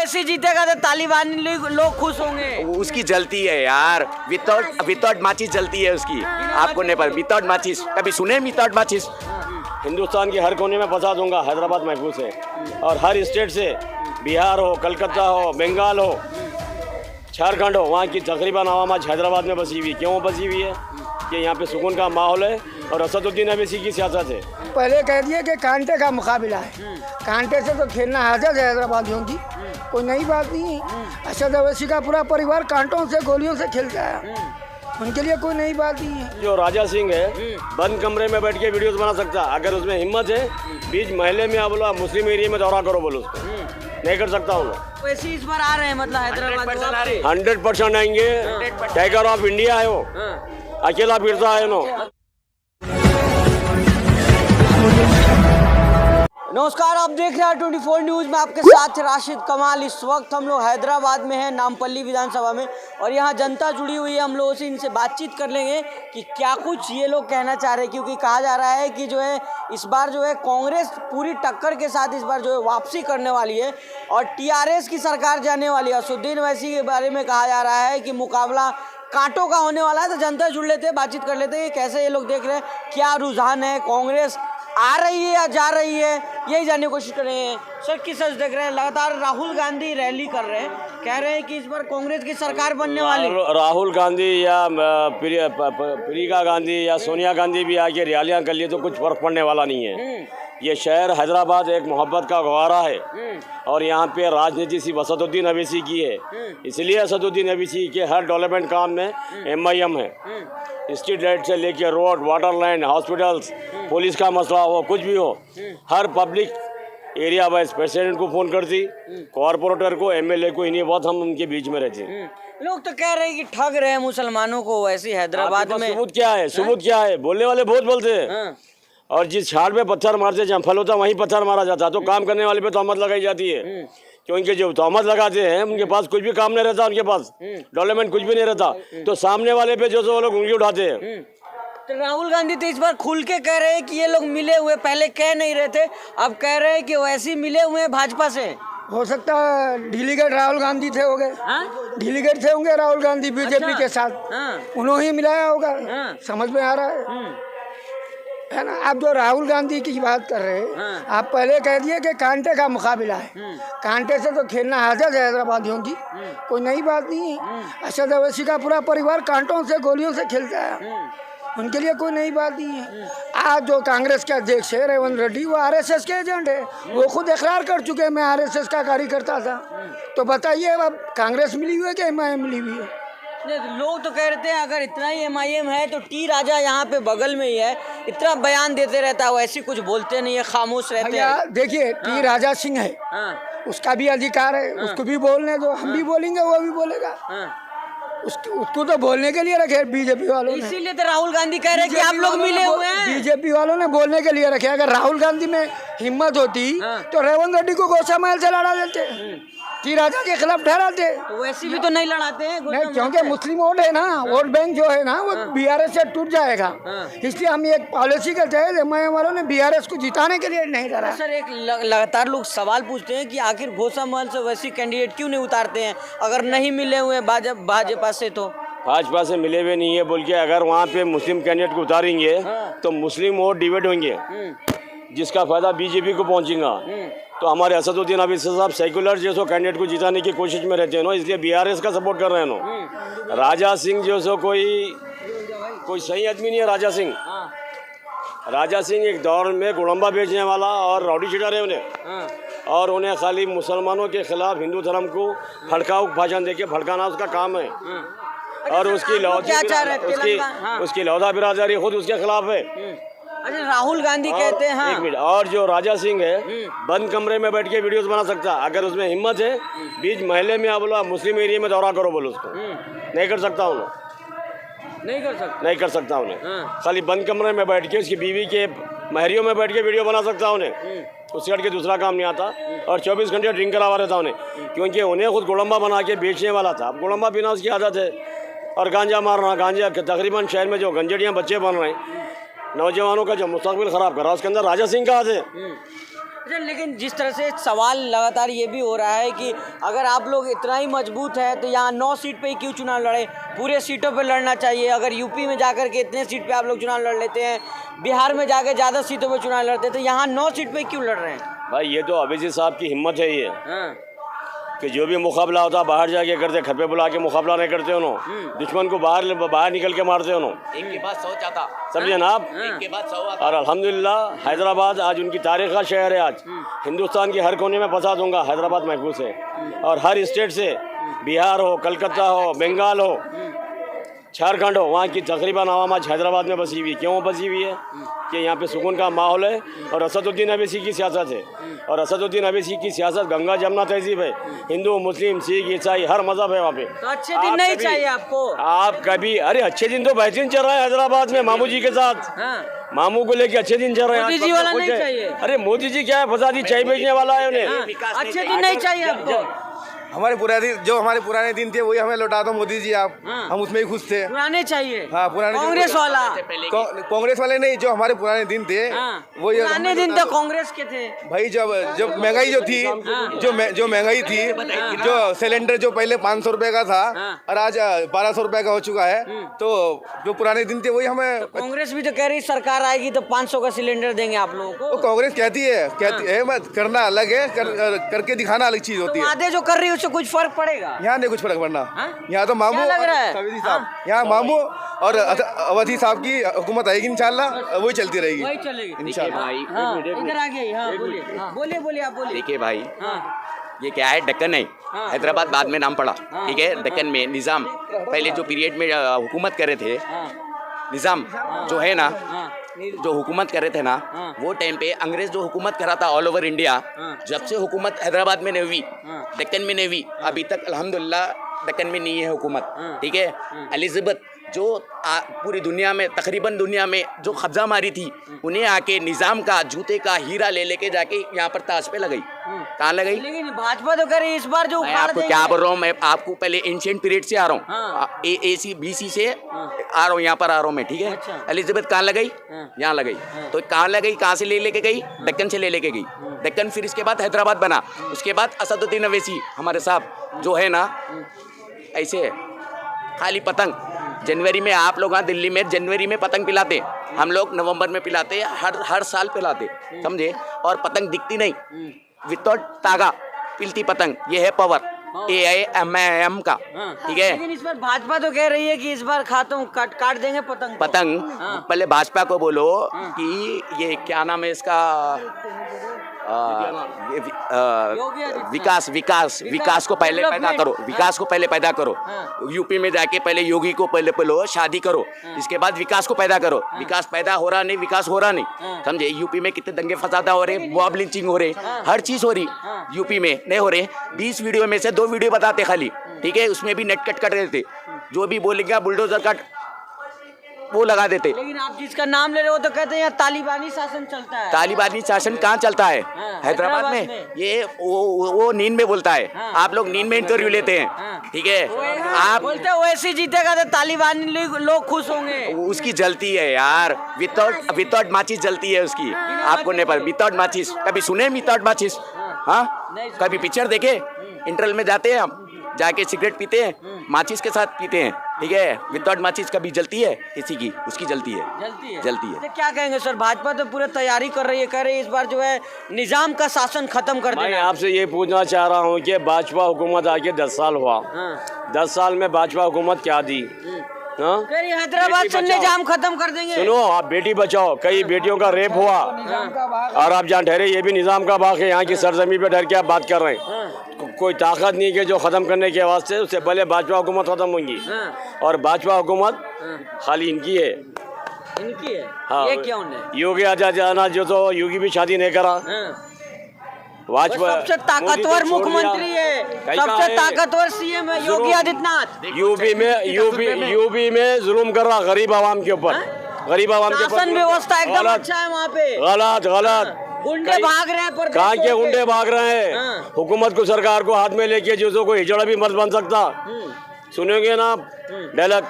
ओवैसी जीतेगा तो तालिबानी लोग खुश होंगे। उसकी जलती है यार, विदाउट माचिस जलती है उसकी। आपको नहीं पता विदाउट माचिस, कभी सुने विदाउट माचिस? हिंदुस्तान के हर कोने में फंसा दूंगा, हैदराबाद महफूज है। और हर स्टेट से, बिहार हो, कलकत्ता हो, बंगाल हो, झारखंड हो, वहाँ की तकरीबन आवाम आज हैदराबाद में बसी हुई। क्यों बसी हुई है? कि यहाँ पे सुकून का माहौल है और असदुद्दीन अवैसी की सियासत है। पहले कह दिए कि कांटे का मुकाबला है, कांटे से तो खेलना हाजत है हैदराबादियों की, कोई नई बात नहीं है। असद अवैसी का पूरा परिवार कांटों से गोलियों से खेलता है, उनके लिए कोई नई बात नहीं है। जो राजा सिंह है बंद कमरे में बैठ के वीडियोस बना सकता, अगर उसमें हिम्मत है बीच महल्ले में बोला मुस्लिम एरिया में दौरा करो बोलो, उसको नहीं कर सकता हूँ। ओवैसी इस बार आ रहे हैं, मतलब हैदराबाद 100% आएंगे। टाइगर ऑफ इंडिया है वो, अकेला फिरता है नो। नमस्कार, आप देख रहे हैं 24 न्यूज़ में आपके साथ राशिद कमाल। इस वक्त हम लोग हैदराबाद में हैं, नामपल्ली विधानसभा में, और यहाँ जनता जुड़ी हुई है। हम लोगों से इनसे बातचीत कर लेंगे कि क्या कुछ ये लोग कहना चाह रहे हैं, क्योंकि कहा जा रहा है कि जो है इस बार जो है कांग्रेस पूरी टक्कर के साथ इस बार जो है वापसी करने वाली है और टीआरएस की सरकार जाने वाली है। असदुद्दीन ओवैसी के बारे में कहा जा रहा है कि मुकाबला कांटों का होने वाला है। तो जनता जुड़ लेते हैं, बातचीत कर लेते हैं कि कैसे ये लोग देख रहे हैं, क्या रुझान है, कांग्रेस आ रही है या जा रही है, यही जानने की कोशिश कर रहे हैं। सर किस सच देख रहे हैं? लगातार राहुल गांधी रैली कर रहे हैं, कह रहे हैं कि इस बार कांग्रेस की सरकार बनने वाली। राहुल गांधी या प्रियंका गांधी या सोनिया गांधी भी आके रैलियां कर लिए तो कुछ फर्क पड़ने वाला नहीं है। ये शहर हैदराबाद एक मोहब्बत का गवारा है और यहाँ पे राजनीति सिर्फ असदुद्दीन अवैसी की है, इसलिए असदुद्दीन अवैसी के हर डेवलपमेंट काम में MIM है। स्ट्रीट लाइट से लेके road, water line, hospitals, police का मसला हो, कुछ भी हो, हर पब्लिक एरिया वाइज प्रेसिडेंट को फ़ोन करती, कॉरपोरेटर को, MLA को, इन्हें बहुत हम उनके बीच में रहते। लोग तो कह रहे हैं कि ठग रहे हैं मुसलमानों को वैसे हैदराबाद में। सबूत क्या है? सबूत क्या है? बोलने वाले बहुत बोलते हैं और जिस छाड़ पे पत्थर मारते, जहाँ फल होता वहीं पत्थर मारा जाता, तो काम करने वाले पे तहमत लगाई जाती है। क्योंकि जो तहमत लगाते हैं उनके पास कुछ भी काम नहीं रहता, उनके पास डेवलपमेंट कुछ भी नहीं रहता, तो सामने वाले पे जो वो लोग उंगली उठाते हैं। तो राहुल गांधी तो इस बार खुल के कह रहे हैं कि ये लोग मिले हुए, पहले कह नहीं रहे थे, अब कह रहे हैं कि वैसे मिले हुए हैं भाजपा से। हो सकता है डेलीगेट राहुल गांधी थे होंगे, डेलीगेट थे होंगे राहुल गांधी बीजेपी के साथ, उन्होंने ही मिलाया होगा, समझ में आ रहा है ना। आप जो राहुल गांधी की बात कर रहे हैं, आप पहले कह दिए कि कांटे का मुकाबला है, कांटे से तो खेलना हाजत है हैदराबादियों की, कोई नई बात नहीं है। असद अवैसी का पूरा परिवार कांटों से गोलियों से खेलता है, उनके लिए कोई नई बात नहीं है। आज जो कांग्रेस के अध्यक्ष है रेवंत रेड्डी, वो RSS के एजेंट है, वो खुद इकरार कर चुके हैं मैं RSS का कार्यकर्ता था। तो बताइए अब कांग्रेस मिली हुई है कि MIM मिली हुई है? लोग तो कह रहे हैं अगर इतना ही MIM है तो T राजा यहाँ पे बगल में ही है, इतना बयान देते रहता है, वैसे कुछ बोलते नहीं है, खामोश रहते हैं। देखिए T राजा सिंह है, उसका भी अधिकार है, उसको भी बोलने दो, हम भी बोलेंगे, वो भी बोलेगा, उसको तो बोलने के लिए रखे बीजेपी वालों ने। इसीलिए तो राहुल गांधी कह रहे हैं कि आप लोग मिले हुए हैं। बीजेपी वालों ने बोलने के लिए रखे। अगर राहुल गांधी में हिम्मत होती तो रेवंत रेड्डी को गौसा महल से लड़ा देते, T राजा के खिलाफ ठहराते। तो वैसे भी तो नहीं लड़ाते हैं, नहीं, क्योंकि मुस्लिम वोट है ना, वोट बैंक जो है ना वो BRS से टूट जाएगा, इसलिए हम एक पॉलिसी के तहत MIM वालों ने BRS को जिताने के लिए नहीं लड़ा। सर एक लगातार लोग सवाल पूछते हैं कि आखिर घोषा महल से वैसी कैंडिडेट क्यों नहीं उतारते हैं, अगर नहीं मिले हुए भाजपा से? तो भाजपा से मिले हुए नहीं है बोल के अगर वहाँ पे मुस्लिम कैंडिडेट को उतारेंगे तो मुस्लिम वोट डिवाइड होंगे, जिसका फायदा बीजेपी को पहुँचेगा। तो हमारे असदुद्दीन अवैसी साहब सेकुलर जैसो कैंडिडेट को जिताने की कोशिश में रहते हैं नो, इसलिए BRS का सपोर्ट कर रहे हैं नो। राजा सिंह जैसो कोई सही आदमी नहीं है। राजा सिंह एक दौर में गुड़म्बा बेचने वाला और रौडी शीटर है उन्हें, और उन्हें खाली मुसलमानों के खिलाफ हिंदू धर्म को भड़काऊ भाषण देके भड़काना उसका काम है। और उसकी लौधा बिरादरी खुद उसके खिलाफ है। अच्छा, राहुल गांधी कहते हैं एक मिनट, और जो राजा सिंह है बंद कमरे में बैठ के वीडियोस बना सकता, अगर उसमें हिम्मत है बीच महल्ले में बोला मुस्लिम एरिया में दौरा करो बोलो, उसको नहीं कर सकता उन्हें, नहीं कर सकता उन्हें। खाली बंद कमरे में बैठ के उसकी बीवी के महरियों में बैठ के वीडियो बना सकता उन्हें, उससे हट के दूसरा काम नहीं आता। और 24 घंटे ड्रिंक करावा रहता उन्हें, क्योंकि उन्हें खुद गुड़म्बा बना के बेचने वाला था। अब गुड़म्बा पीना उसकी आदत है, और गांजा मारना, गांजा तकरीबन शहर में जो गंजेड़ियाँ बच्चे बन रहे हैं, नौजवानों का जो मुस्तकबिल ख़राब कर रहा है, उसके अंदर राजा सिंह का हाथ है। अच्छा, लेकिन जिस तरह से सवाल लगातार ये भी हो रहा है कि अगर आप लोग इतना ही मजबूत है तो यहाँ 9 सीट पे ही क्यों चुनाव लड़े, पूरे सीटों पे लड़ना चाहिए। अगर यूपी में जाकर के इतने सीट पे आप लोग चुनाव लड़ लेते हैं, बिहार में जाकर ज़्यादा सीटों पे चुनाव लड़ते हैं, तो यहाँ 9 सीट पे क्यों लड़ रहे हैं? भाई ये तो अभिजीत साहब की हिम्मत है ये, हाँ, कि जो भी मुकाबला होता है बाहर जाके करते, घर पे बुला के मुकाबला नहीं करते उन्होंने, दुश्मन को बाहर निकल के मारते उन्होंने। एक के बाद 100 चाहता, समझे ना आप। एक के बाद 100 आता। और अल्हम्दुलिल्लाह हैदराबाद आज उनकी तारीख का शहर है। आज हिंदुस्तान के हर कोने में बसा दूंगा, हैदराबाद महफूज है। और हर स्टेट से, बिहार हो, कलकत्ता हो, बंगाल हो, झारखंड हो, वहाँ की तकरीबन आवाम आज हैदराबाद में बसी हुई है। क्यों बसी हुई है? कि यहाँ पे सुकून का माहौल है और असदुद्दीन अवैसी की सियासत है। और असदुद्दीन अवैसी की सियासत गंगा जमुना तहजीब है। हिंदू, मुस्लिम, सिख, ईसाई हर मजहब है वहाँ पे। तो अच्छे दिन नहीं चाहिए आपको? आप कभी, अरे अच्छे दिन तो बेहतरीन चल रहा है हैदराबाद में मामू जी के साथ। हाँ, मामू को लेके अच्छे दिन चल रहे हैं। मोदी जी वाला नहीं चाहिए? अरे मोदी जी क्या है, फसादी चाय बेचने वाला है उन्हें। हाँ, अच्छे दिन नहीं चाहिए आपको? हमारे पुराने दिन थे वही हमें लौटा दो मोदी जी आप। हाँ। हम उसमें ही खुश थे। पुराने चाहिए? हाँ, पुराने कांग्रेस वाला? कांग्रेस वाले नहीं, जो हमारे पुराने दिन थे हाँ, वही पुराने दिन तो कांग्रेस के थे भाई। जब महंगाई जो थी, जो महंगाई थी, जो सिलेंडर जो पहले 500 रुपए का था और आज 1200 रुपए का हो चुका है, तो जो पुराने दिन थे वही हमें। कांग्रेस भी तो कह रही सरकार आएगी तो 500 का सिलेंडर देंगे आप लोगों को। वो कांग्रेस कहती है मत करना अलग है, करके दिखाना अलग चीज होती तो है। वादे जो कर रही है उससे कुछ फर्क पड़ेगा? यहाँ नहीं कुछ फर्क पड़ना। यहाँ तो मामू क्या लग रहा है? सवेदी साहब, यहाँ मामू और अवधी साहब की हुकूमत आएगी इंशाल्लाह, वही चलती रहेगी वही चलेगी इंशाल्लाह। भाई हाँ, इधर आ गई। हाँ, बोलिए आप बोलिए। देखिए भाई, हाँ, ये क्या है, दक्कन है, हैदराबाद बाद में नाम पड़ा, ठीक है। दक्कन में निज़ाम पहले जो पीरियड में हुकूमत कर रहे थे, निज़ाम जो है ना, जो हुकूमत कर रहे थे ना, वो टाइम पे अंग्रेज जो हुकूमत करा था ऑल ओवर इंडिया, जब से हुकूमत हैदराबाद में नहीं हुई, दक्कन में नहीं हुई, अभी तक अल्हम्दुलिल्लाह दक्कन में नहीं है हुकूमत, ठीक है। एलिज़ाबेथ जो पूरी दुनिया में, तकरीबन दुनिया में जो कब्जा मारी थी, उन्हें आके निज़ाम का जूते का हीरा ले लेके जाके यहाँ पर ताज पे लगाई। कहाँ लगाई? लेकिन भाजपा तो करे इस बार जो मैं उखाड़ आपको देंगे। क्या बोल रहा हूँ, मैं आपको पहले एंशियंट पीरियड से आ रहा हूँ, AC BC से आ रहा हूँ, यहाँ पर आ रहा हूँ मैं, ठीक है। अच्छा। एलिज़ाबेथ कहाँ लगाई? यहाँ लगाई। तो कहाँ लगाई, कहाँ से ले लेके गई? दक्कन से ले लेके गई। दक्कन, फिर इसके बाद हैदराबाद बना, उसके बाद असदुद्दीन अवैसी हमारे साहब जो है ना, ऐसे खाली पतंग जनवरी में, आप लोग यहाँ दिल्ली में जनवरी में पतंग पिलाते, हम लोग नवंबर में पिलाते, हर साल पिलाते, समझे। और पतंग दिखती नहीं, विदाउट तागा पिलती पतंग, ये है पावर AIMIM का, ठीक है। लेकिन इस बार भाजपा तो कह रही है कि इस बार काट देंगे पतंग को। पहले भाजपा को बोलो कि ये क्या नाम है इसका, विकास को पहले पैदा करो, विकास को पहले पैदा करो। यूपी में जाके पहले योगी को पहले शादी करो, इसके बाद विकास को पैदा करो। विकास पैदा हो रहा नहीं, विकास हो रहा नहीं, समझे। यूपी में कितने दंगे फसादा हो रहे, मॉब लिंचिंग हो रहे, हर चीज हो रही, यूपी में नहीं हो रहे। 20 वीडियो में से 2 वीडियो बताते खाली, ठीक है, उसमें भी नेट कट कर देते, जो भी बोलेंगे बुलडोजर कट वो लगा देते। लेकिन आप जिसका नाम ले रहे हो तो कहते हैं यहाँ तालिबानी शासन चलता है। तालिबानी शासन कहाँ चलता है? हैदराबाद में। ये वो नींद में बोलता है, आप लोग नींद में इंटरव्यू लेते हैं, ठीक है। आप बोलते हैं वैसे जीतेगा तो तालिबानी लोग खुश होंगे। उसकी जलती है यार, विदाउट माचिस जलती है उसकी, आपको नहीं पता। विदाउट माचिस कभी सुने? विदाउट माचिस, हाँ, कभी पिक्चर देखे? इंटरवल में जाते हैं हम, जाके सिगरेट पीते हैं, माचिस के साथ पीते हैं, ठीक है। विदाउट माचिस कभी जलती है किसी की? उसकी जलती है। तो क्या कहेंगे सर, भाजपा तो पूरी तैयारी कर रही है, कह रही है इस बार जो है निजाम का शासन खत्म कर देना। मैं आपसे ये पूछना चाह रहा हूँ कि भाजपा हुकूमत आके 10 साल हुआ, 10 साल में भाजपा हुकूमत क्या दी? हैदराबाद से निजाम खत्म कर देंगे। सुनो, आप बेटी बचाओ, कई बेटियों का रेप हुआ और आप जहाँ ठहरे ये भी निजाम का बाग है। यहाँ की सरजमी पे ठहर के आप बात कर रहे हैं, कोई ताकत नहीं कि जो ख़त्म करने के वास्ते, उससे पहले भाजपा हुकूमत ख़त्म होंगी। और भाजपा हुकूमत खाली इनकी है, हाँ। ये क्या उन्हें? योगी आदित्यनाथ जो तो योगी भी शादी नहीं करा, वाजपेयी सबसे ताकतवर मुख्यमंत्री है, सबसे ताकतवर CM है योगी आदित्यनाथ। यूपी में जुल्म कर रहा गरीब आवाम के ऊपर, गरीब आवाम के ऊपर। शासन व्यवस्था एकदम अच्छा है वहाँ पे। गलत गुंडे भाग रहे हैं, पर कहाँ के गुंडे भाग रहे हैं? हुकूमत को, सरकार को हाथ में लेके जो को हिजड़ा भी मत बन सकता। सुनोगे ना डायलॉग,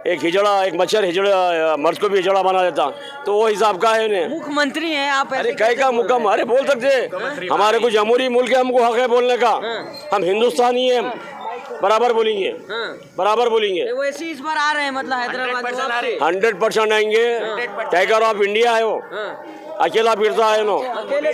एक हिजड़ा, एक मच्छर हिजड़ा मर्द को भी हिजड़ा बना देता, तो वो हिसाब का है उन्हें। मुख्यमंत्री हैं आप, अरे कई का मुकम, अरे बोल सकते, हमारे को जमहूरी मुल्क है, हमको हक है बोलने का, हम हिंदुस्तानी हैं, बराबर बोलेंगे, बराबर बोलेंगे। तो वैसे इस बार आ रहे हैं मतलब हैदराबाद 100% आएंगे। टाइगर ऑफ इंडिया है वो, अकेला फिरता है नो। अकेले